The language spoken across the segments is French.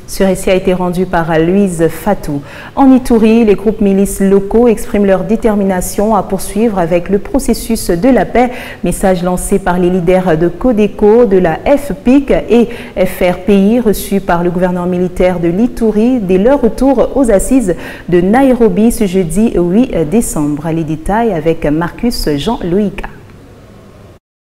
Ce récit a été rendu par Louise Fatou. En Ituri, les groupes milices locaux expriment leur détermination à poursuivre avec le processus de la paix. Message lancé par les leaders de Codeco, de la FPIC et FRPI, reçus par le gouverneur militaire de l'Ituri dès leur retour aux assises de Nairobi ce jeudi 8 décembre. Les détails avec Marcus Jean-Loïca.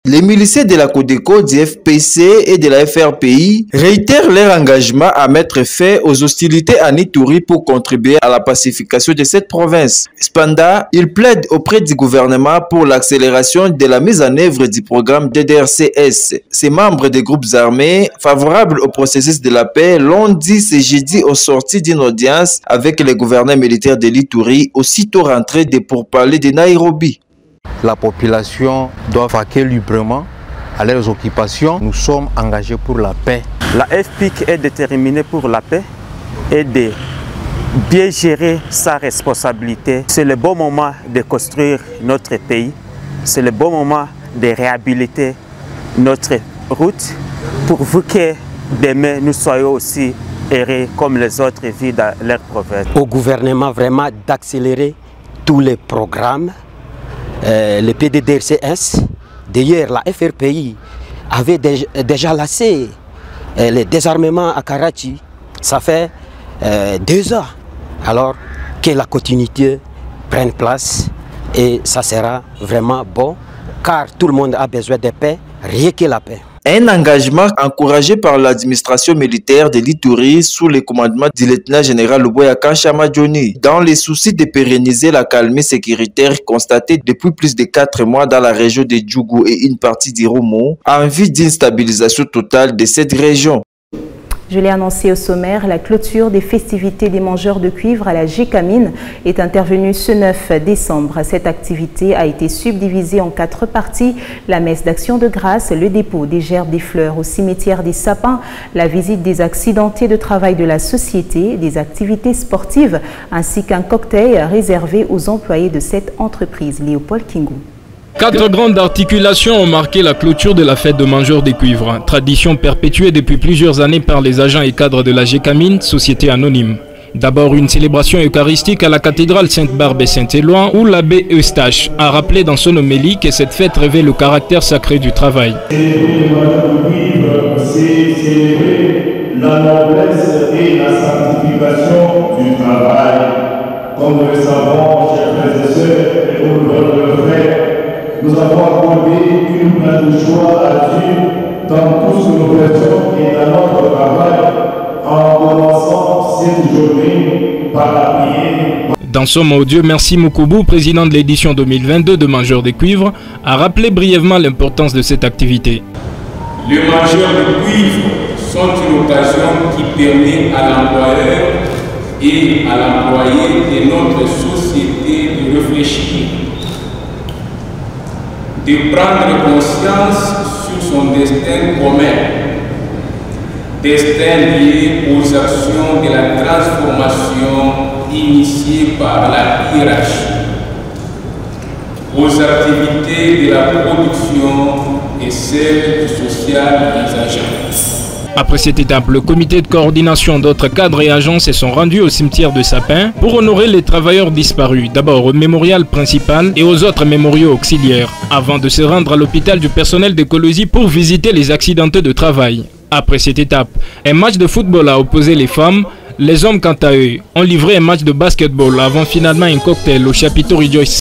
Les miliciens de la Codeco, du FPC et de la FRPI réitèrent leur engagement à mettre fin aux hostilités en Ituri pour contribuer à la pacification de cette province. Cependant, ils plaident auprès du gouvernement pour l'accélération de la mise en œuvre du programme DDRCS. Ces membres des groupes armés, favorables au processus de la paix, l'ont dit ce jeudi au sorti d'une audience avec le gouverneur militaire de l'Ituri, aussitôt rentré des pourparlers de Nairobi. La population doit vaquer librement à leurs occupations. Nous sommes engagés pour la paix. La FPIC est déterminée pour la paix et de bien gérer sa responsabilité. C'est le bon moment de construire notre pays. C'est le bon moment de réhabiliter notre route pour que demain nous soyons aussi heureux comme les autres vivent dans leur province. Au gouvernement vraiment d'accélérer tous les programmes. Le PDDRCS, d'ailleurs la FRPI avait déjà lancé le désarmement à Karachi, ça fait 2 ans. Alors que la continuité prenne place et ça sera vraiment bon car tout le monde a besoin de paix, rien que la paix. Un engagement encouragé par l'administration militaire de l'Ituri sous le commandement du lieutenant-général Luboyaka Chamadjoni, dans les soucis de pérenniser la calmie sécuritaire constatée depuis plus de 4 mois dans la région de Djougou et une partie d'Iromo, en vue d'une stabilisation totale de cette région. Je l'ai annoncé au sommaire, la clôture des festivités des mangeurs de cuivre à la Gécamine est intervenue ce 9 décembre. Cette activité a été subdivisée en 4 parties. La messe d'action de grâce, le dépôt des gerbes des fleurs au cimetière des sapins, la visite des accidentés de travail de la société, des activités sportives ainsi qu'un cocktail réservé aux employés de cette entreprise. Léopold Kingou. 4 grandes articulations ont marqué la clôture de la fête de mangeurs des cuivres, tradition perpétuée depuis plusieurs années par les agents et cadres de la Gécamine, société anonyme. D'abord une célébration eucharistique à la cathédrale Sainte-Barbe et Saint-Éloi où l'abbé Eustache a rappelé dans son homélie que cette fête révèle le caractère sacré du travail. C'est célébrer la noblesse et la sanctification du travail. Comme nous le savons, chers frères et sœurs, et pour notre frère, nous avons accordé une place de choix à Dieu dans tout ce que nous faisons et dans notre travail en commençant cette journée par la prière. Dans son mot, Dieu Merci Moukoubu, président de l'édition 2022 de Mangeurs de Cuivre, a rappelé brièvement l'importance de cette activité. Les mangeurs de cuivre sont une occasion qui permet à l'employeur et à l'employé de notre société de réfléchir, de prendre conscience sur son destin commun, destin lié aux actions de la transformation initiée par la hiérarchie, aux activités de la production et celles du social des agents. Après cette étape, le comité de coordination d'autres cadres et agents se sont rendus au cimetière de Sapin pour honorer les travailleurs disparus, d'abord au mémorial principal et aux autres mémoriaux auxiliaires, avant de se rendre à l'hôpital du personnel d'écologie pour visiter les accidentés de travail. Après cette étape, un match de football a opposé les femmes. Les hommes, quant à eux, ont livré un match de basketball avant finalement un cocktail au chapiteau Rejoice